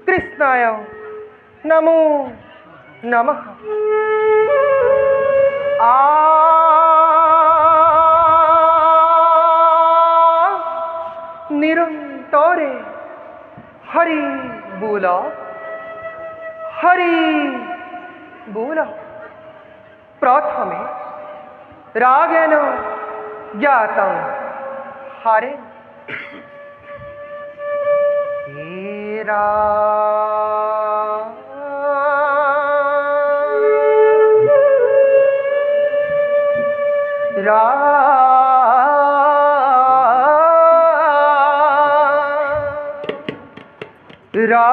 कृष्णाय नमो नमः। निरंतरे हरि बोला, हरि बोला। प्रथमे रागेण ज्ञातं हरे हेरा रा रा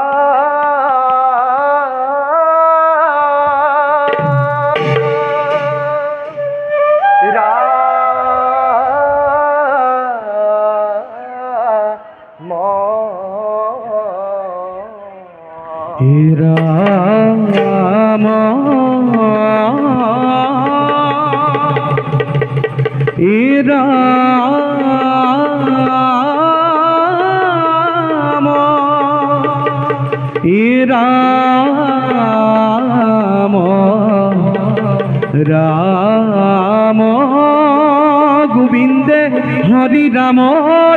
রাম রাম গোবিন্দে হরি রাম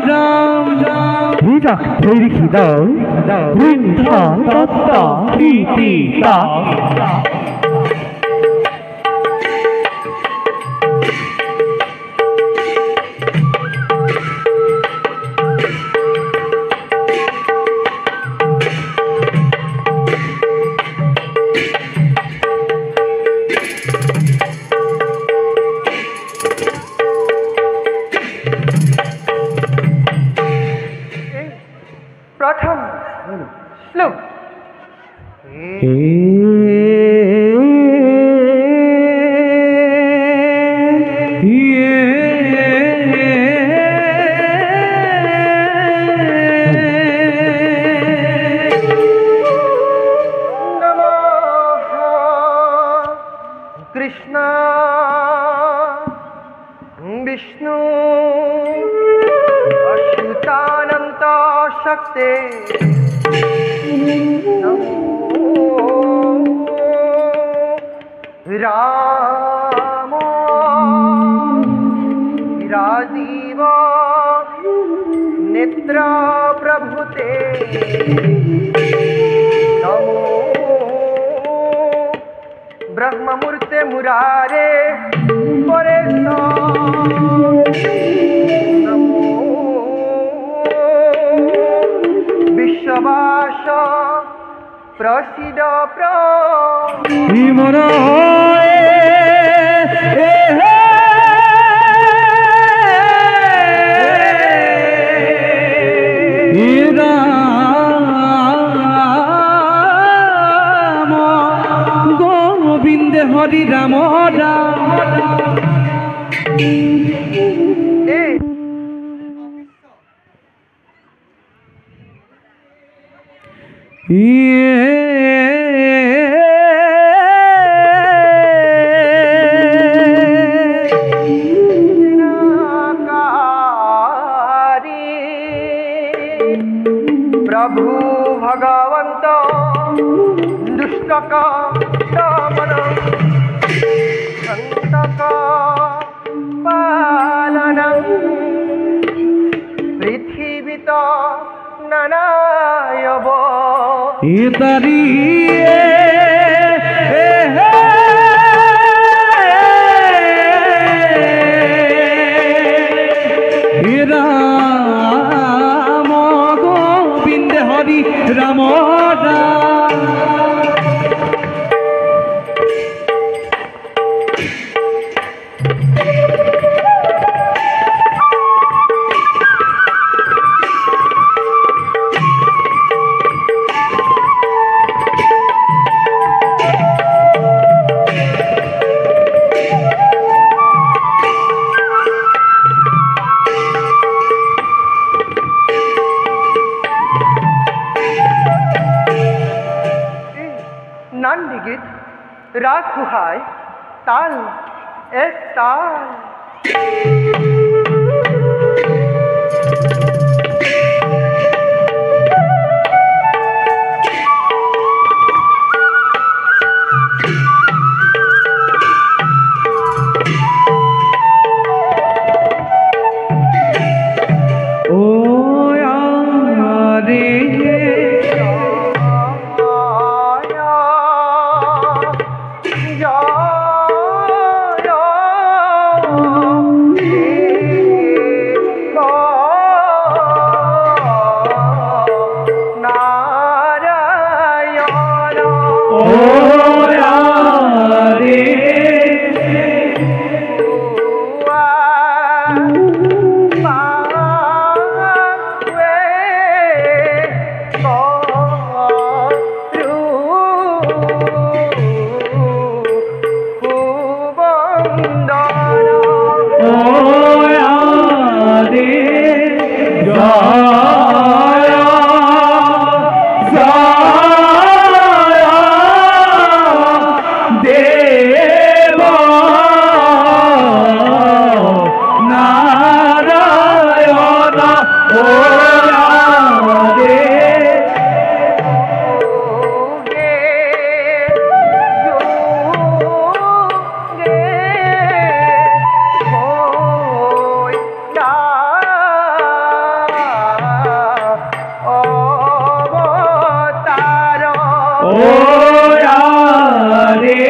রাম হিজা হেরি খিদা বৃদ্ধা দত্তা প্রীতি তা प्रथम श्लोक नमः कृष्ण विष्णु अच्युतानंत शक्ते राम राजीव नेत्र प्रभुते नमो ब्रह्ममूर्ते मुरारे परेश नमो विश्ववास प्रसिद्ध मन राम गोविंद हरि राम राम प्रभु भगवंत दुष्टक दमन संतक पालन पृथ्वीत ननायव इतरी राम गोविंद हरि राम राम नांदिगित राग सुहाय ताल एक ताल রে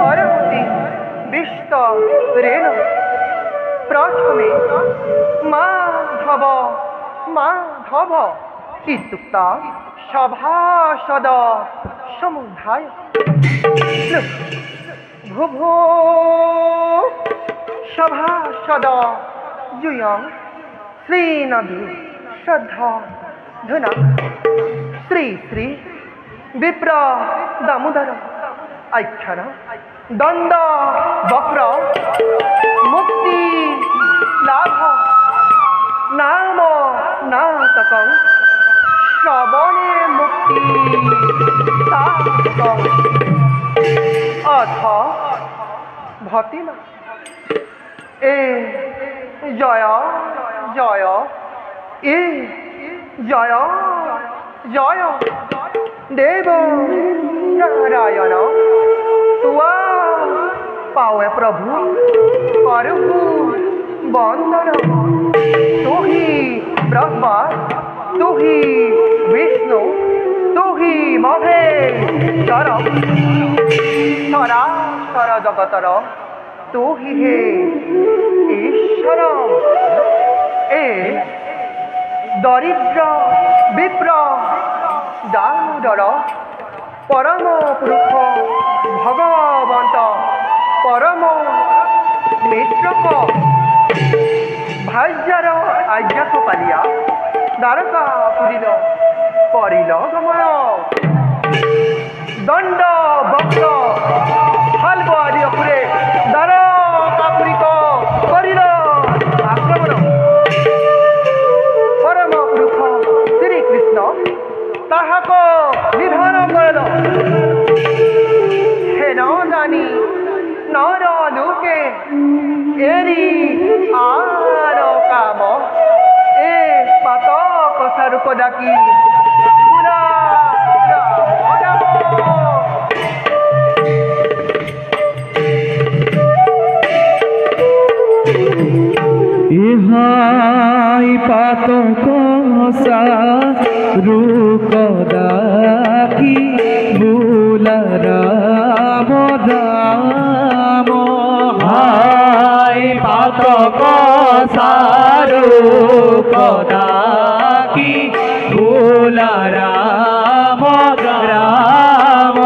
অরহতি বিষ্ট রেণ প্রথমে মাধব মাধব ইত্যুক্তা সভাসদ সমুদায় ভুভো সভাসদ জুয়ং শ্রীনদী শ্রদ্ধা ধুনা শ্রী শ্রী বিপ্র দামোদর আখ্যান দণ্ড বক্র মুক্তি লাভ নাম নাটকং শ্রবণে মুক্তি সাধকং অথ ভতিনা এ জয় জয় এ জয় জয় দেব নারায়ণ তুয়া পাওয়ে প্রভু করহু বন্দন তু হি ব্রহ্মা তু হি বিষ্ণু তু হি মহেশ্বর সরাসর জগতর তু হি হে ঈশ্বর এ দরিদ্র বিপ্র দামোদর পরম পুরুষ ভগবন্ত পরম মিত্রক ভাজ্যর আজ্ঞাক পালিয়া দ্বারকা পুরীর করিল গমন দণ্ড বক্র হালব আদি অপুরে দ্বারকা পুরীক করিল আক্রমণ পরম পুরুষ শ্রীকৃষ্ণ তাহাক নিধন করল হে ন জানি নর লোকে এরি আর কাম এ পাতক সারুক ডাকি পুরা ইহাই পাতক সারুক ডাকি বুলা রাম রাম হাই পাতক সারুক ডাকি বুলা রাম রাম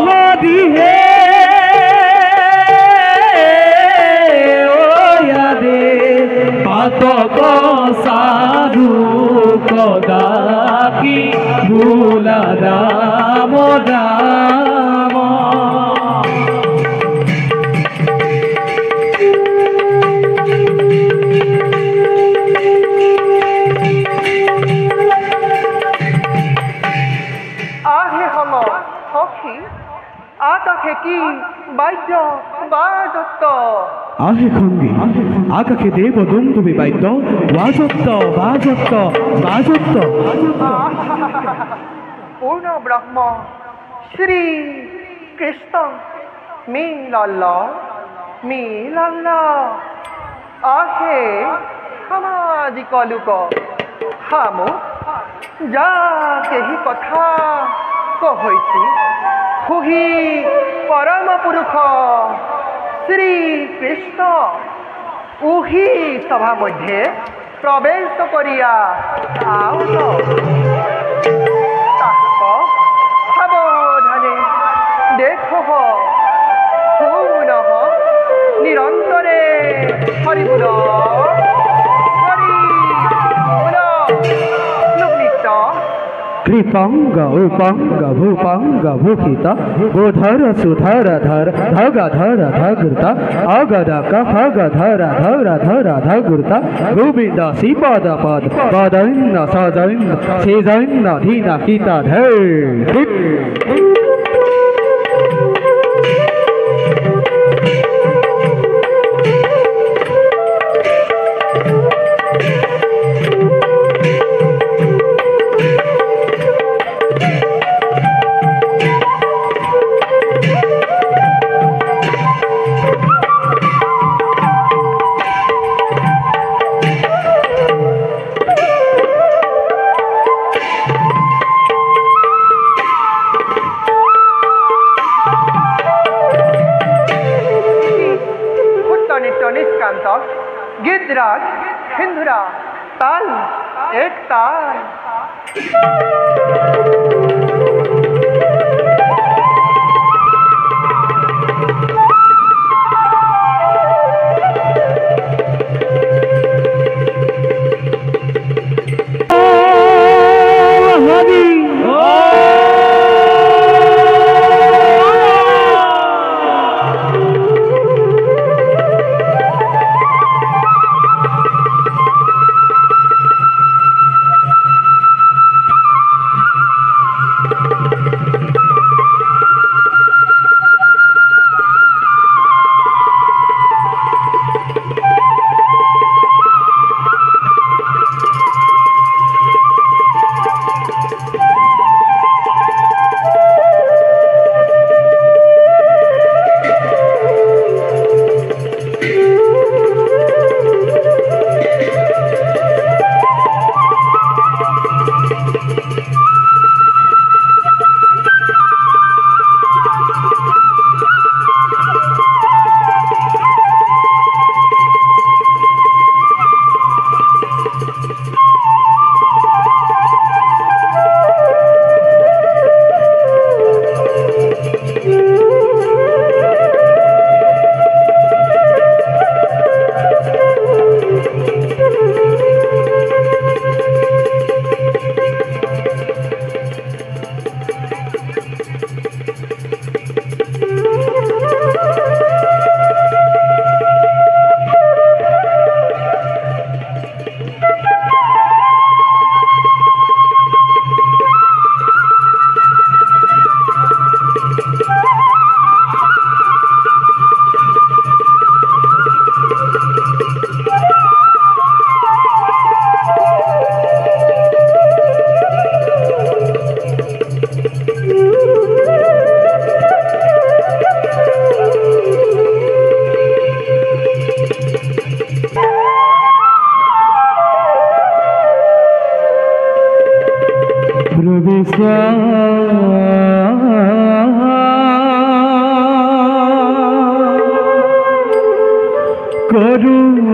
হরি হে পাতক সাধু कदा की भूला राम राम आहे हम सखी आकाशे की बाह्य बाजत आहे खंगी आकाशे देव दुमदुमी बाद्য वाजत्त बाजत्त बाजत्त पूर्ण ब्रह्म श्री कृष्ण मिलल आहे सामाजिक लोक हम जा केही कथा कहैछि हुही परम पुरुष श्री कृष्ण उही सभा मध्य प्रवेश करिया आउन सावधाने देखो पुनः निरंतरे हरिबुल कृपंग उपंग भूपंग भूषित गोधर सुधर धर धग धर धगृता अगद कफग धर धर धर धगृता गोविंद श्रीपद पद पदैन्न सदैन्न सेजैन्न धीन हित धर गिद्धराज हिंदुरा ताल एक ताल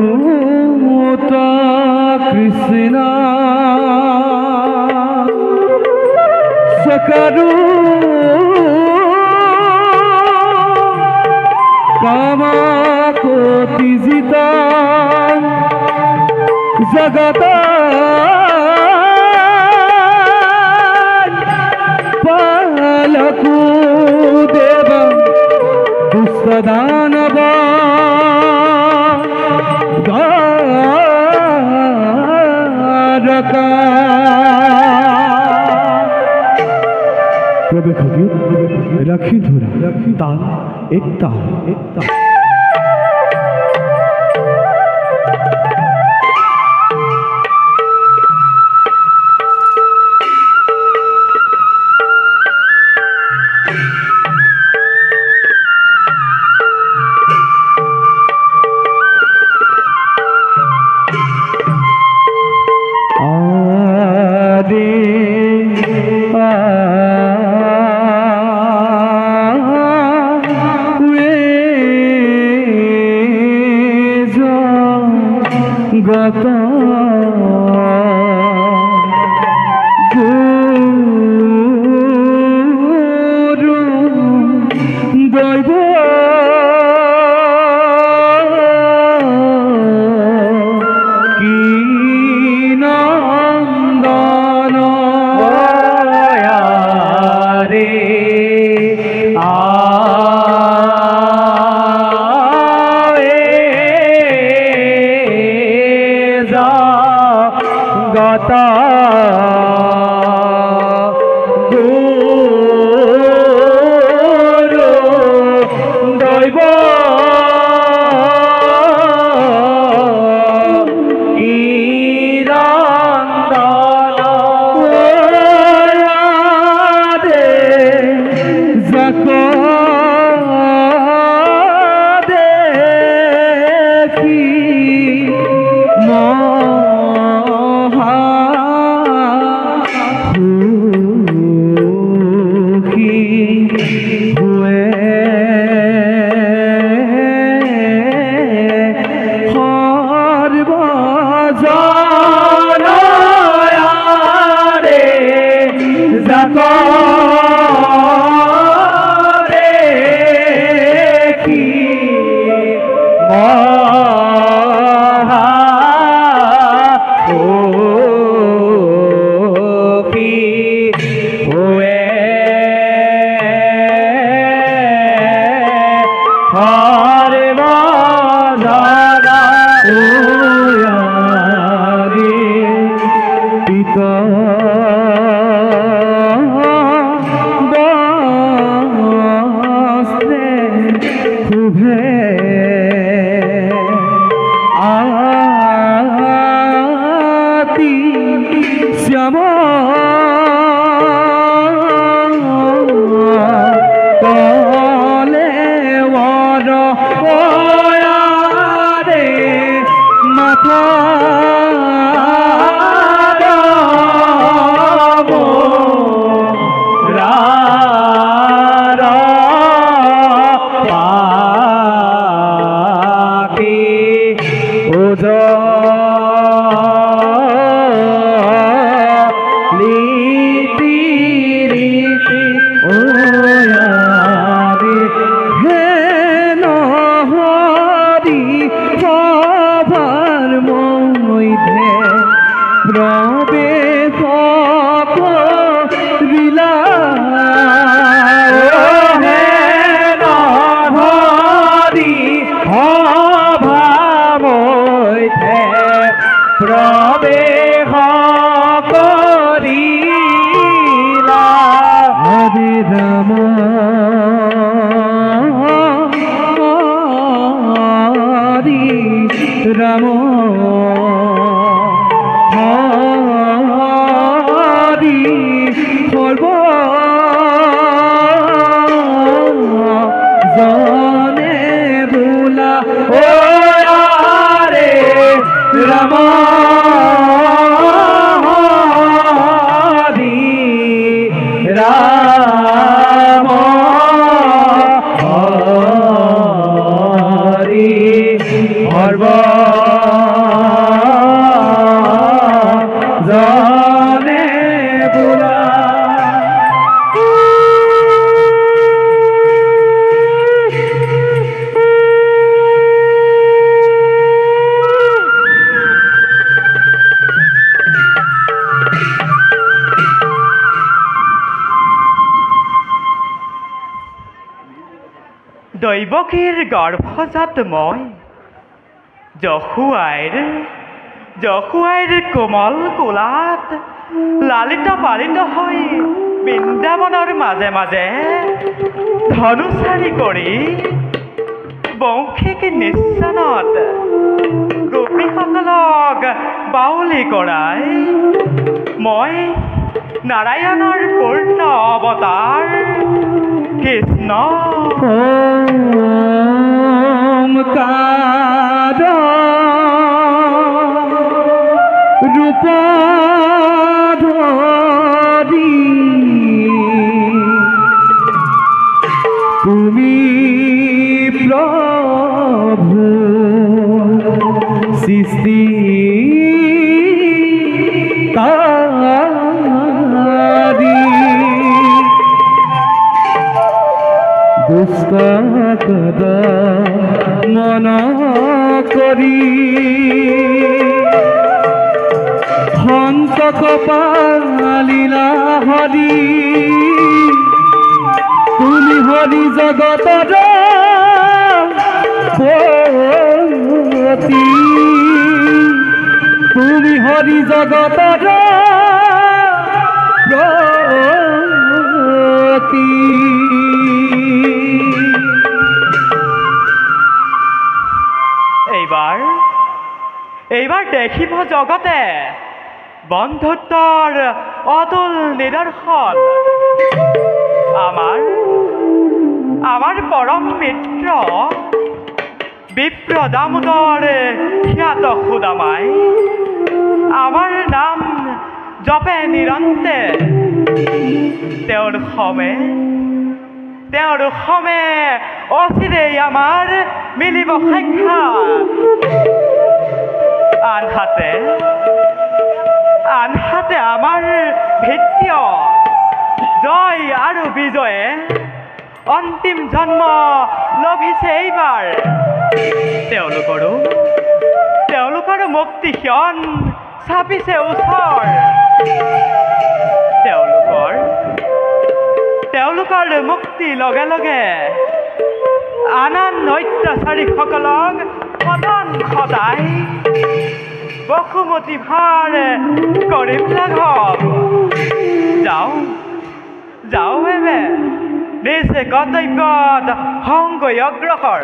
करुता कृष्णा सकरु कामा कोटि जिता जगता लकु देव दुष्टदानव द्वारका प्रवेश गीत रखी धुरा ताल एक ताल एक ताल गता गुरु दैव की नंदन रे गता गुरु दैव ईरांदन दे जक देखी राम हरि सर्व जाने बोला ओ रे राम দৈৱকীৰ গৰ্ভজাত মই যশুৱাইৰ কোমল কোলাত লালিত পালিত হৈ বৃন্দাবনৰ মাজে মাজে ধনুচাৰী কৰি বংশিক নিশ্চনত গোপীসকলক বাউলি কৰাই মই নাৰায়ণৰ পূৰ্ণ অৱতাৰ কৃষ্ণ ওমকাৰ ৰূপধৰি তুমি প্ৰভু সৃষ্টি দুষ্ট মন কৰি সন্তক পালিলা হৰি তুমি হৰি জগতৰ পতি তুমি হৰি জগতৰ প্ৰতি এইবাৰ দেখিব জগতে বন্ধুত্বৰ অতুল নিদৰ্শন আমাৰ পৰম মিত্ৰ বিপ্ৰ দামোদৰ খ্যাত সুদামাই আমাৰ নাম জপে নিৰন্তে তেওঁৰ সমে অচিৰেই আমাৰ মিলিব সাক্ষাৎ আনহাতে আমাৰ ভিত্য জয় আৰু বিজয়ে অন্তিম জন্ম লভিছে এইবাৰ তেওঁলোকৰো মুক্তিক্ষণ চাপিছে ওচৰ তেওঁলোকৰ মুক্তি লগে লগে আন অত্যাচাৰীসকলক পতন ঘটাই বসুমতী ভাৰ কৰিম লাঘৱ যাওঁ এবে নিজ কৰ্তব্যত সংগৈ অগ্ৰসৰ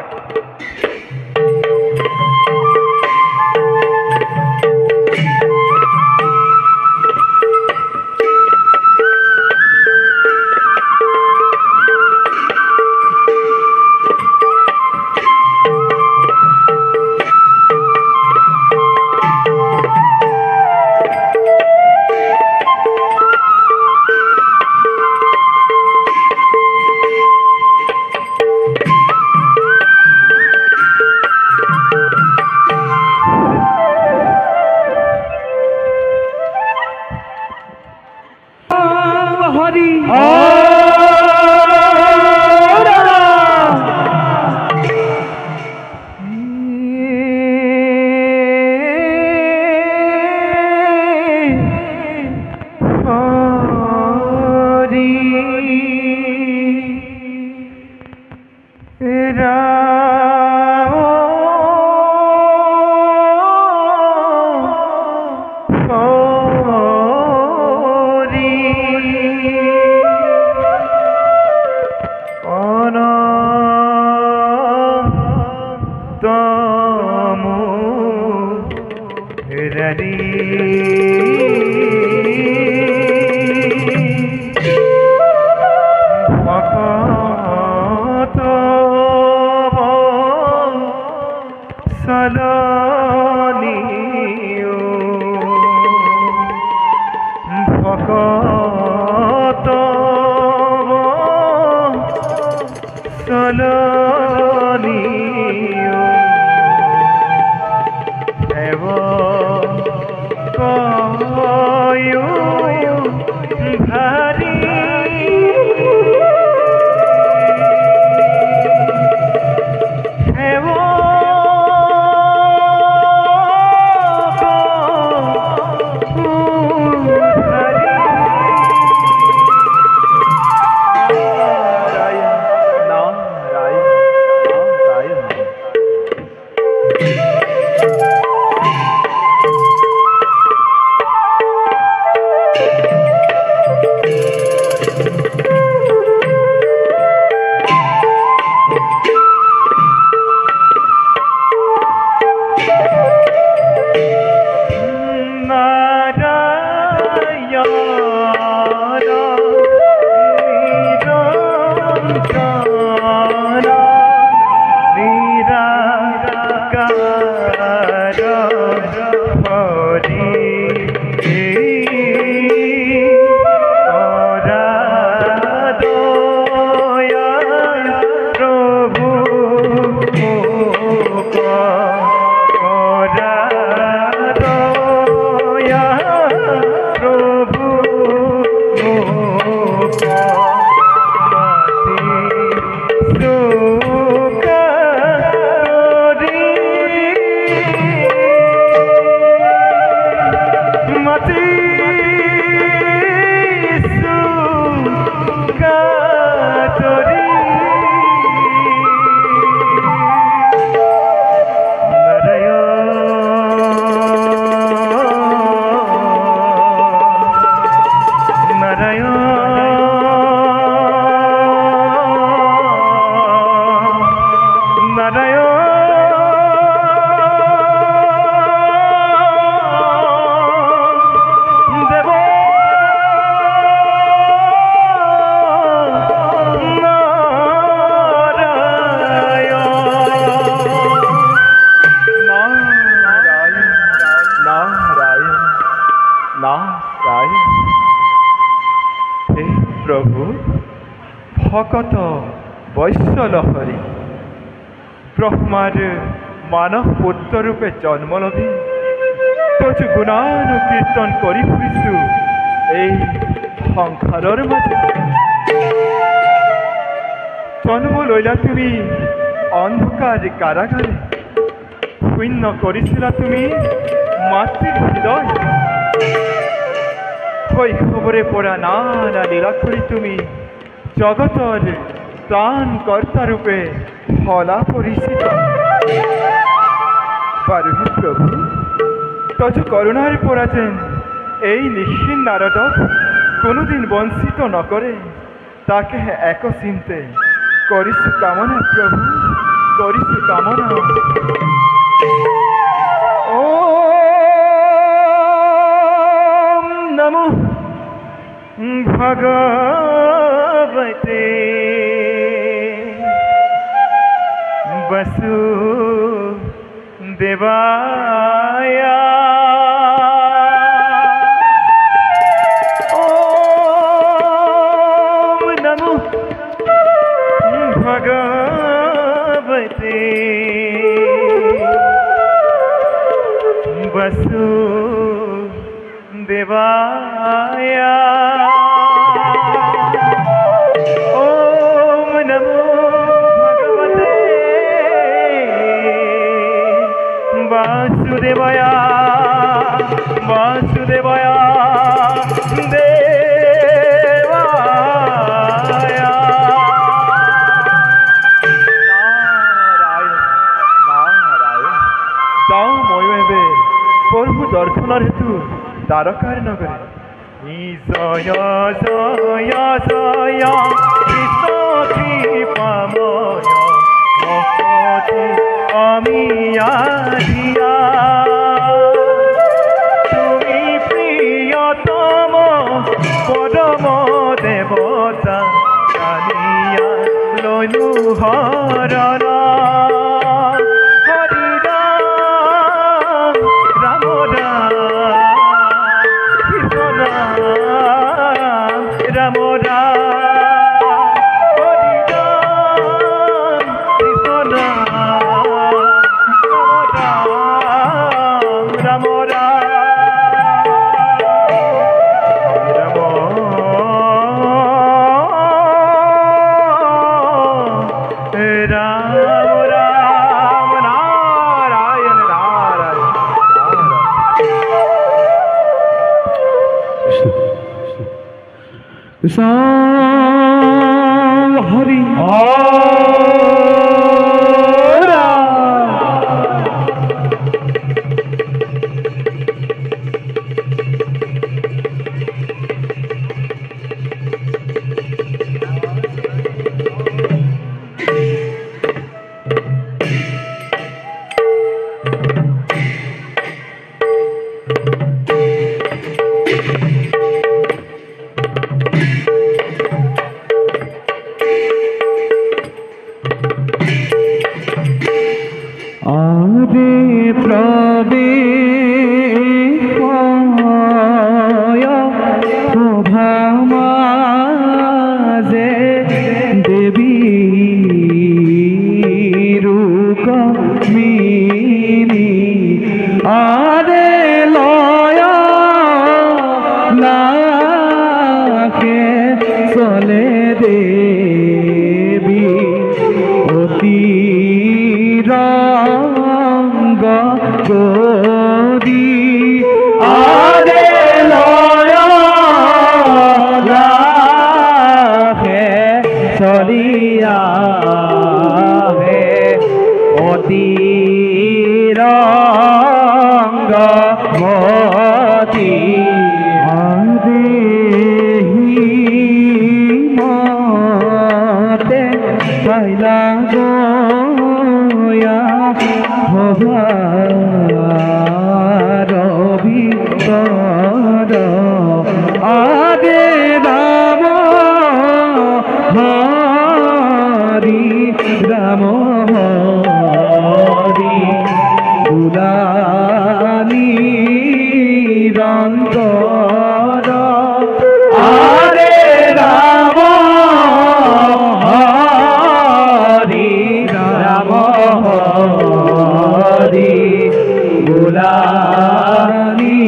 ভকত বৈশ্যলহৰী ব্ৰহ্মাৰ মানব পুত্ৰ ৰূপে জন্ম লবি তোজ গুণানু কীৰ্তন কৰি ফুৰিছু এই সংসাৰৰ মাঝে জন্ম লইলা তুমি অন্ধকার কারাগারে শূন্য করেছিলা তুমি মাতৃর হৃদয় শৈশবরে পড়া নানা লীলাক্ষরী তুমি জগতর প্রাণ কর্তা রূপে ফলা পরিচিত পারু হে প্রভু তজ করুণার পরাজেন এই নিঃসীন নারদক কোনোদিন বঞ্চিত নকরে তাকে এক চিন্তে করিছু কামনা প্রভু করিছু কামনা ওম নমো ভগবতে বসু দেবায়া ওম নমো ভগবতে বসু দেবায়া ওম নমো ভগবতে বাসুদেবায়া বাসুদেবায়া দেবায়া নারায়ণ নারায়ণ যাও ময়ূরে প্রভু দর্শনের হেতু দ্বারকার নগরে জয় জয় জয় কৃষ্ণ কৃপাময় ভক্তি আমি আহিয়া তুমি প্রিয়তম পরম দেবতা জানিয়া লনু হরণ হরি রাম রাম রাম কৃষ্ণ রাম রাম রাম হরি রাম কৃষ্ণ রাম রাম রাম হরি লাখে চলে দেবী অতি রঙ্গ গদি আরে লয় লাখে চলিয়া হে অতি রঙ্গ মতি মতে পাইলা গয়া ভবার ভিতর আদে রাম হরি রাম হরি দুলানি রন্তর আরে রাম হরি রাম হরি দুলানি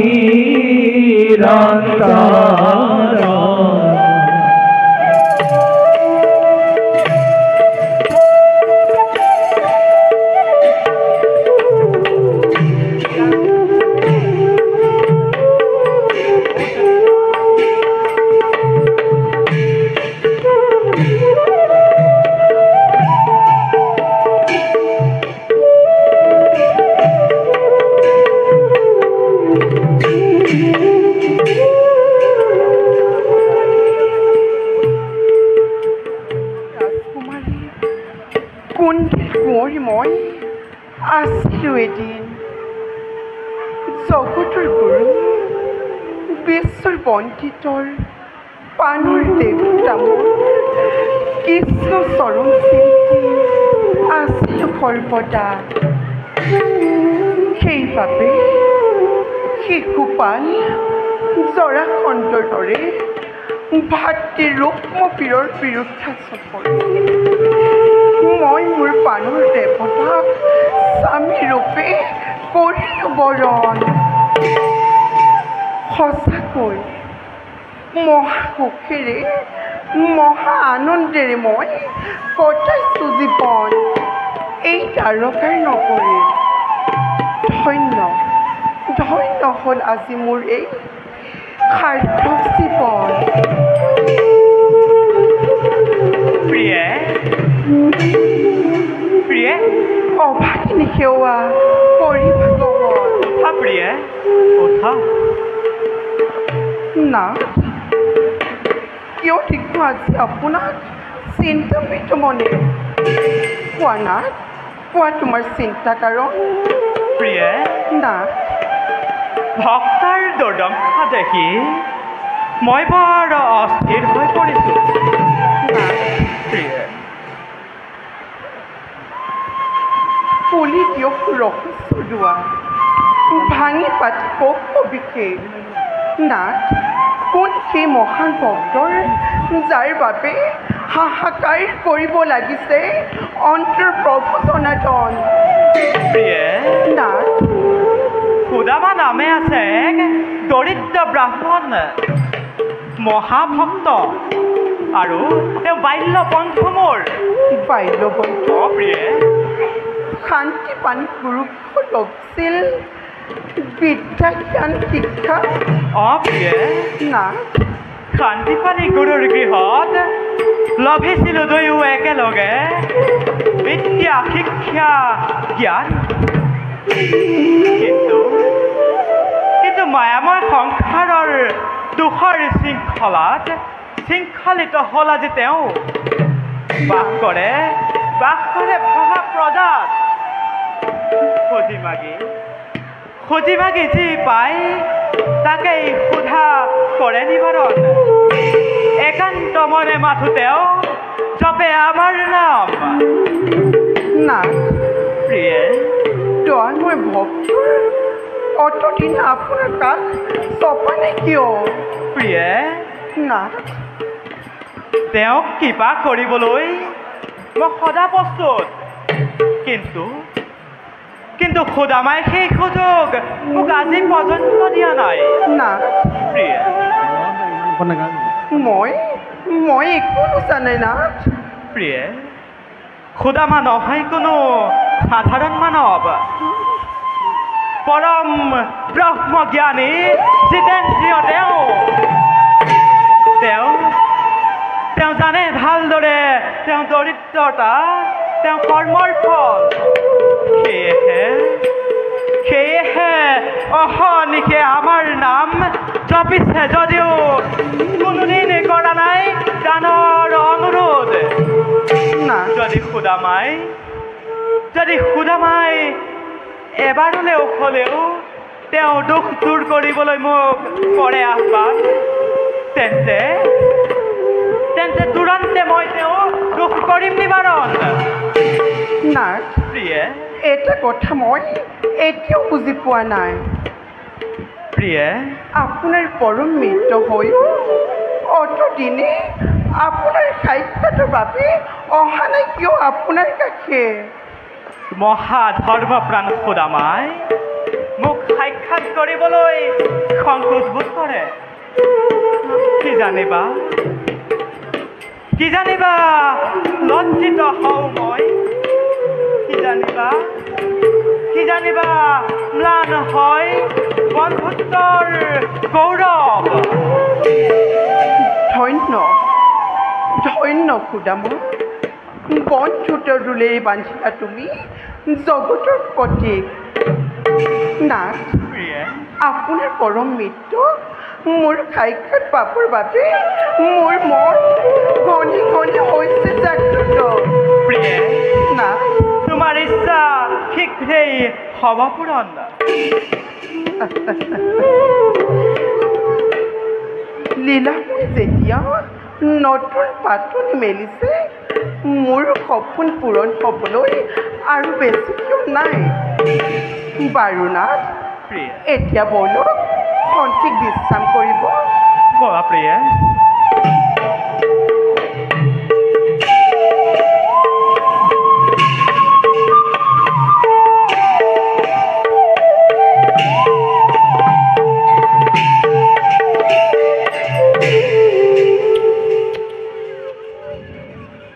রন্তর ৰাজকুমাৰী কোনটি কুঁৱৰী মই আছিলোঁ এদিন জগতৰ গুৰু বিশ্বৰ বন্দিতৰ পানৰ দেৱতা মোৰ কৃষ্ণ চৰণ চিন্তি আছিলোঁ সৰ্বদা সেইবাবে শিশুপাল জৰাসন্ধৰ দৰে ভাতৃ ৰুক্মবীৰৰ বিৰুদ্ধে চপৰি মই মোৰ প্ৰাণৰ দেৱতাক স্বামী ৰূপে কৰিলোঁ বৰণ সঁচাকৈ মহা সুখেৰে মহা আনন্দেৰে মই কটাইছোঁ জীৱন এই তাৰকাৰ নগৰে ধন্য ধন্য হ'ল আজি মোৰ এই সাৰ্থক জীৱন প্ৰিয়ে প্ৰিয়ে অভাগিনী সেৱা কৰি ভাগৱত উঠা প্ৰিয়ে উঠা না কিয় দেখো আজি আপোনাক চিন্তাপিত মনে কোৱা না কোৱা তোমাৰ চিন্তা কাৰণ প্ৰিয়ে না ভক্তৰ দুৰ্দশা দেখি মই বৰ অস্থিৰ হৈ পৰিছোঁ না প্ৰিয়ে পুলি দিয়ক ৰহস্য দুৱাৰ ভাঙি পাতি কওক বিশেষ না কোন সেই মহান ভক্তৰ যাৰ বাবে হাহাকাৰ কৰিব লাগিছে অন্তৰ প্ৰভু জনাৰ্দন প্ৰিয়ে না সুদামা নামে আছে এক দৰিদ্ৰ ব্ৰাহ্মণ মহাভক্ত আৰু তেওঁ বাল্যপন্থ মোৰ বাল্যবন্ত প্ৰিয়ে শান্তি পানী গুৰুত্ব লভিছিল বিদ্যা জ্ঞান শিক্ষা প্ৰিয়ে না শান্তিপানী গুৰুৰ গৃহত লভিছিলোঁ দুয়ো একেলগে বিদ্যা শিক্ষা জ্ঞান কিন্তু মায়াময় সংসাৰৰ দুখৰ শৃংখলিত হ'ল আজি তেওঁ বাস কৰে ভগা প্ৰজাত খুজি মাগি যি পাই তাকেই সোধা কৰে নিবাৰণ একান্ত মনে মাথো তেওঁ জপে আমাৰ নাম না প্ৰিয়ে তই মই ভক্তৰ অতদিন আপোনাৰ কাষ চপা নে কিয় প্ৰিয়ে না তেওঁক কিবা কৰিবলৈ মই সদা প্ৰস্তুত কিন্তু খুদামাই সেই সুযোগ মোক আজি পৰ্যন্ত দিয়া নাই না প্ৰিয়ে মই মই একো জানে না প্ৰিয়ে খুদামা নহয় কোনো সাধাৰণ মানৱ পৰম ব্ৰহ্মজ্ঞানী জিতেন্দ্ৰিয় তেওঁ জানে ভালদৰে তেওঁ দৰিদ্ৰতা তেওঁ কৰ্মৰ ফল সেয়েহে অহনিশে আমাৰ নাম জপিছে যদিও কোনোদিন কৰা নাই দানৰ অনুৰোধ না যদি খুদামাই এবাৰলৈও হ'লেও তেওঁ দুখ দূৰ কৰিবলৈ মোক কৰে আহ্বান তেন্তে তুৰন্তে মই তেওঁ দুখ কৰিম নিবাৰণ না প্ৰিয়ে এটা কথা মই এতিয়াও বুজি পোৱা নাই প্ৰিয়ে আপোনাৰ পৰম মিত্ৰ হৈও অতদিনে আপোনাৰ সাক্ষাতৰ বাবে অহা নাই কিয় আপোনাৰ কাষে মহা ধৰ্মপ্ৰাণ খুদামাই মোক সাক্ষাৎ কৰিবলৈ সংকোচ বোধ কৰে কি জানিবা লজ্জিত হওঁ মই কি জানিবা ম্লান হয় বন্ধুত্বৰ গৌৰৱ ধন্য খুদামা বন্ধুত্বৰ ৰুলেৰে বান্ধিলা তুমি জগতৰ প্ৰতীক না আপোনাৰ পৰম মিত্ৰ মোৰ সাক্ষাৎ পাবৰ বাবে মোৰ মন ঘনি ঘনি হৈছে জাগ্ৰত প্ৰিয়ে না তোমাৰ ইচ্ছা শীঘ্ৰেই হ'ব পূৰণ লীলাময় যেতিয়া নতুন পাতনি মেলিছে মোৰ সপোন পূৰণ হ'বলৈ আৰু বেছি কিয় নাই বাৰু নাথ প্ৰিয়ে এতিয়া বলক সঠিক বিশ্ৰাম কৰিব ব'লা প্ৰিয়ে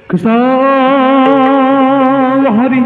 কৃষ্ণ হৰি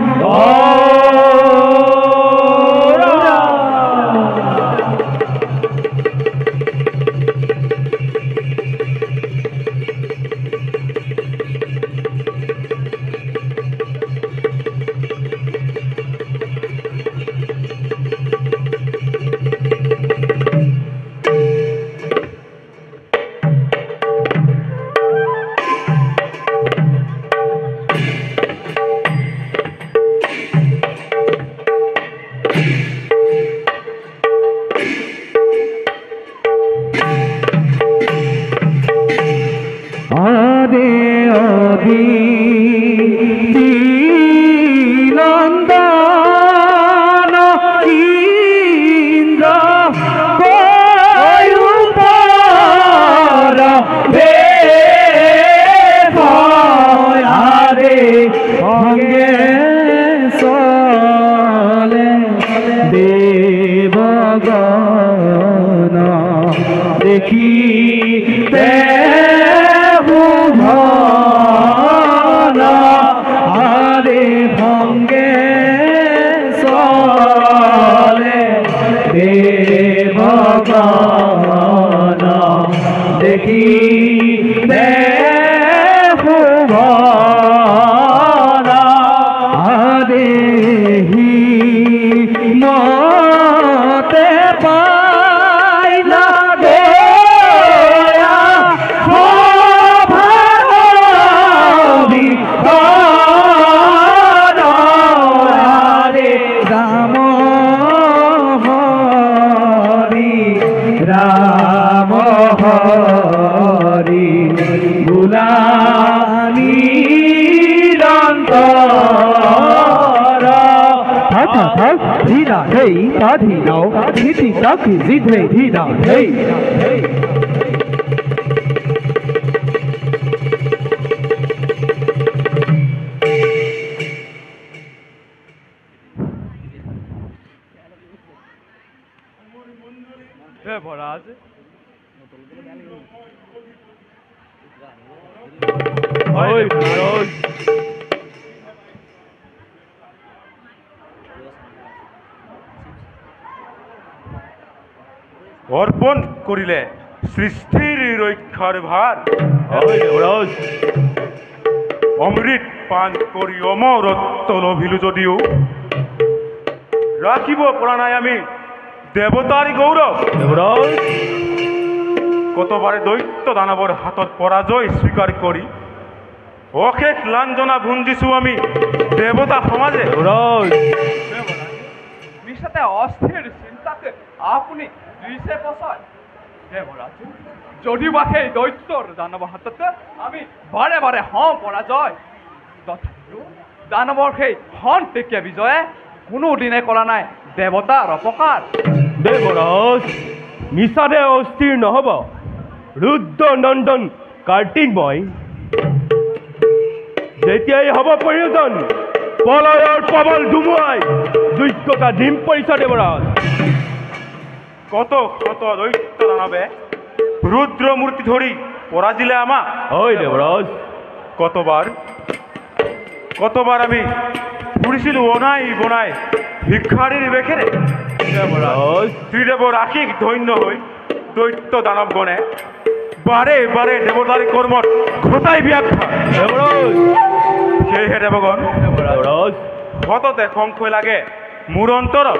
হয় দেৱৰাজ অৰ্পণ কৰিলে সৃষ্টিৰ ৰক্ষাৰ ভাৰ হয় দেৱৰাজ অমৃত পান কৰি অমৰত্ব লভিলু যদিও ৰাখিব পৰা নাই আমি দেবতাৰ গৌৰব দেৱৰাজ কতবাৰে দৈত্য দানৱৰ হাতত পৰাজয় স্বীকাৰ কৰি অশেষ লাঞ্জনা ভুঞ্জিছো আমি দেবতা সমাজে দেৱৰাজ মিছাতে অস্থিৰ চিন্তাকে আপুনি দিছে পছয় দেৱৰাজ যদিবা সেই দৈত্যৰ দানৱ হাততে আমি বাৰে বাৰে হওঁ পৰাজয় তথাপিও দানৱৰ সেই খন্তেকীয়া বিজয়ে কোনোদিনে কৰা নাই দেৱতাৰ অপকাৰ দেৱৰাজ মিছাতে অস্থিৰ নহ'ব ৰুদ্ৰ নন্দন কাৰ্তিক মই যেতিয়াই হ'ব প্ৰয়োজন পলয়ৰ প্ৰবল ধুমুহাই যোগ্যতা দিম পৰিছা দেৱৰাজ কত শত দৈত্য দানৱে ৰুদ্ৰ মূৰ্তি ধৰি পৰাজিলে আমা হয় দেৱৰাজ কতবাৰ আমি ফুৰিছিলো অনাই বনাই ভিক্ষাৰীৰ বেখেৰে দেৱৰাজ ত্ৰিদেৱৰ আশীষ ধন্য হৈ দৈত্য দানৱগণে বাৰে বাৰে দেৱতাৰ কৰ্মত ঘটাই ব্যাখ্যা দেৱৰাজ সেয়েহে দেৱগণ দেৱৰাজ সততে সংশয় লাগে মোৰ অন্তৰত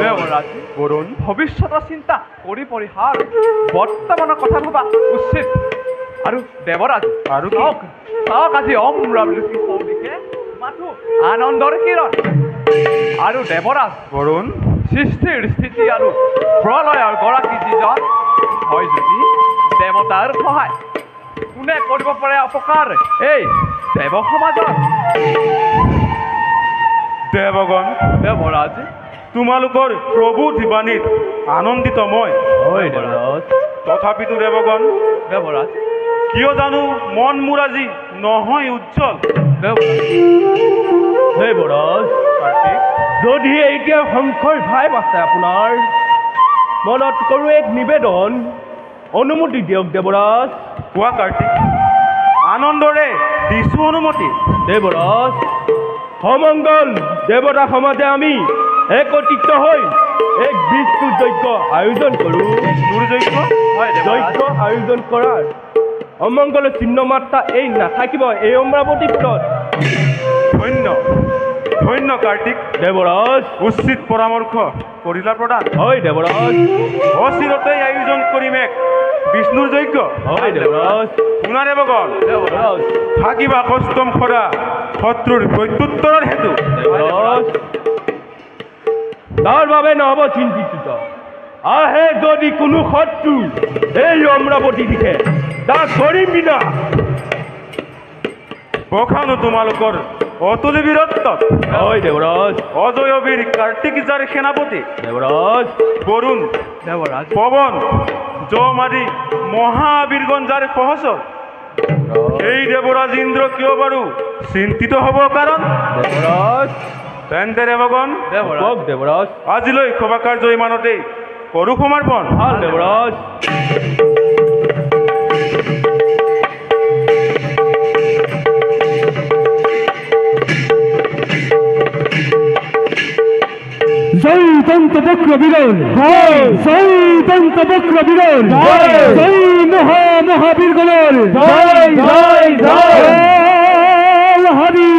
দেৱৰাজ বৰুণ ভৱিষ্যতৰ চিন্তা কৰি পৰিহাৰ বৰ্তমানৰ কথা ভবা উচিত আৰু দেৱৰাজ আৰু কি? চাওক আজি অমৰাৱতী সৌদিশে মাথো আনন্দৰ কিৰণ আৰু দেৱৰাজ বৰুণ সৃষ্টিৰ স্থিতি আৰু প্ৰলয়ৰ গৰাকী যিজন হয় যদি দেৱতাৰ সহায় কোনে কৰিব পাৰে অপকাৰ এই দেৱ সমাজত দেৱগণ দেৱৰাজ তোমালোকৰ প্ৰভু বাণীত আনন্দিত মই হয় দেৱৰাজ তথাপিতো দেৱগণ দেৱৰাজ কিয় জানো মন মোৰ আজি নহয় উজ্জ্বল দেৱৰাজ কাৰ্তিক যদি এতিয়া সংশয় ভাৱ আছে আপোনাৰ মনত কৰোঁ এক নিবেদন অনুমতি দিয়ক দেৱৰাজ কোৱা কাৰ্তিক আনন্দৰে দিছো অনুমতি দেৱৰাজ সমংগল দেৱতা সমাজে আমি একত্ৰিত হৈ এক বিষ্ণু যজ্ঞ আয়োজন কৰোঁ বিষ্ণুৰ যজ্ঞ হয় যজ্ঞ আয়োজন কৰাৰ অমংগলৰ চিহ্ন মাত্ৰা এই নাথাকিব এই অমৰাৱতীপুৰত ধন্য ধন্য কাৰ্তিক দেৱৰাজ উচিত পৰামৰ্শ কৰিলা প্ৰদান হয় দেৱৰাজ অচিৰতেই আয়োজন কৰিম এক বিষ্ণুৰ যজ্ঞ হয় দেৱৰাজ শুনা দেৱগণ দেৱৰাজ থাকিবা কষ্টম সদা শত্ৰুৰ প্ৰত্যুত্তৰৰ হেতু দেৱৰাজ তাৰ বাবে নহ'ব চিন্তিত আহে যদি কোনো শত্ৰু এই অমৰাৱতী দিশে তাক কৰিম বিনা বখানো তোমালোকৰ অতুলি বীৰত্বত হয় দেৱৰাজ অজয় বীৰ কাৰ্তিক যাৰ সেনাপতি দেৱৰাজ বৰুণ দেৱৰাজ পৱন যম আদি মহাবীৰগণ যাৰ সহচৰ এই দেৱৰাজ ইন্দ্ৰ কিয় বাৰু চিন্তিত হ'ব কাৰণ দেৱৰাজ তেন্তে দেৱগণ কওক দেৱৰাজ আজিলৈ সভা কাৰ্য ইমানতেই কৰো সমৰ্পণ ভাল দেৱৰাজ জয় দন্ত বক্র বিরল জয় দন্ত বক্র বিরল জয় মহাবীরগণের জয় জয় জয় হরি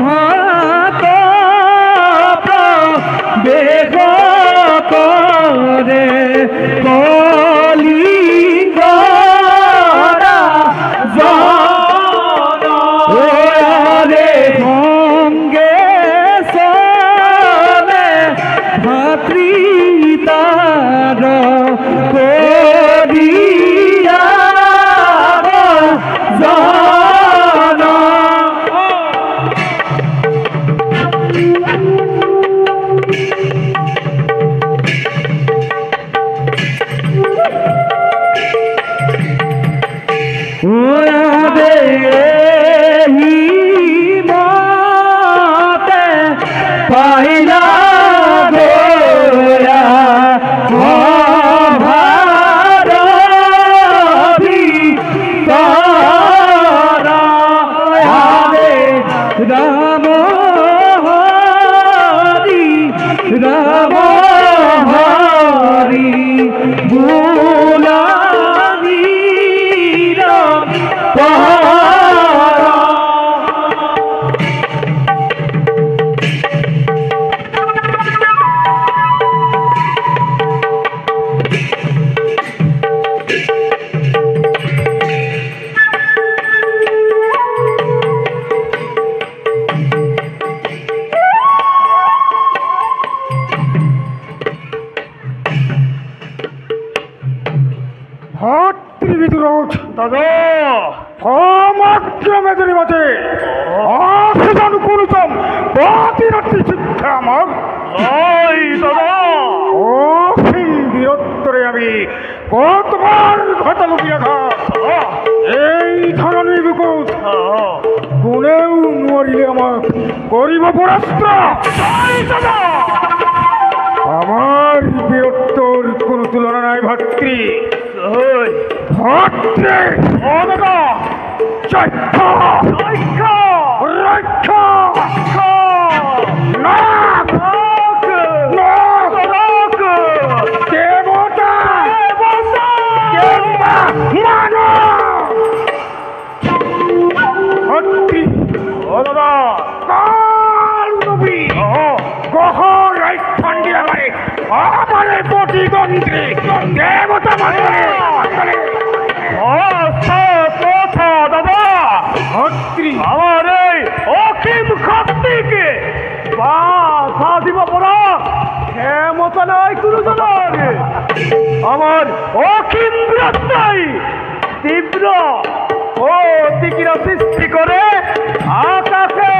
ভাত উড়াবে এই মতে পাইলা গোয়া ভারবি তারা হরে রাম হরি রাম হরি বুলানি রাম পারা ভাতৃবিদুরোধ দাদা ক্ষমাক্রমে জনিমতে আশানুকূলতম বাতিরাত্রি শিক্ষা আমার দাদা অসীম বীরত্বরে আমি কতবার ঘটালো বিয়াঘাত এই ধরনের বিপদ গুণেও মরিলে আমার করিব পরাস্ত আমার বীরত্বর কোনো তুলনা নাই ভাতৃ ভাতৃ ও দাদা চৈক্য রক্ষা নাক দেবতা কিংবা মানব ভাতৃ ও দাদা কাল নবী গহর রাইখান দিয়ে আমারে প্রতিদ্বন্দ্বী দেবতা মানে কথা দাদা ভাতৃ আমার এই অখিম শক্তিকে বাধা দিব পরা ক্ষমতা নাই কোনো জনের আমার অখিম বীরত্বই তীব্র প্রতিক্রিয়া সৃষ্টি করে আকাশে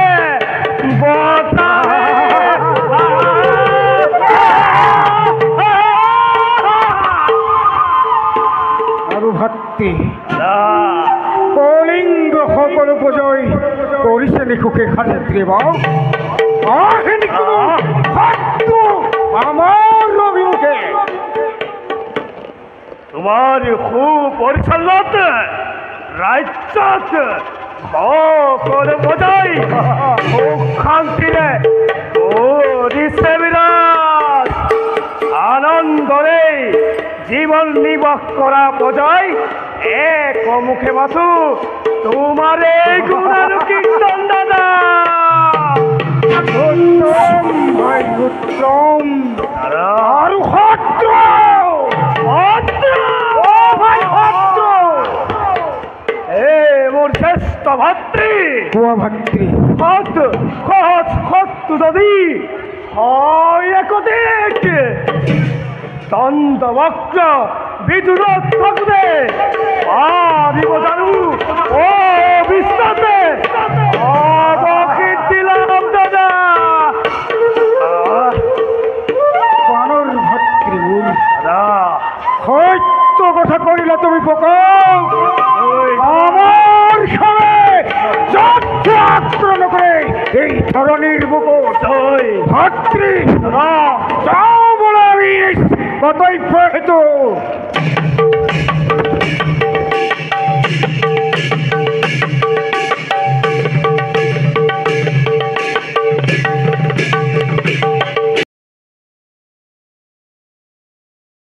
আৰু ভাতৃ কলিংগ সকলো পজয় কৰিছে নিশুকে খাদ্ৰী বাৰু আমাৰ অভিমুখে তোমাৰ সুপৰিচালনাত ৰাজ্যত সকলে বজাই সুখ শান্তিৰে কৰিছে বিৰাজ আনন্দৰে জীবন নিবাস কৰা বজাই এক মুখে মাথো তোমাৰ এই গুণাৰ কীৰ্তন দাদা উত্তম ভাই উত্তম আৰু সত্ৰ মোৰ শ্ৰেষ্ঠ ভাতৃ কোৱা ভাতৃ সৎ সহজ সত্য দাদি হয় একদিক দণ্ডবক্র বিদুরত থাকবে পারিব জানু ও বিশ্বাসে অবকীর্তি লাভ দাদা বানর ভাতৃ সত্য কথা করিলা তুমি পকাও আমার সঙ্গে যজ্ঞ আক্রমণ করে এই ধরনের বুকুট ভাতৃ যাও বলে আমি কতই প্রহেতু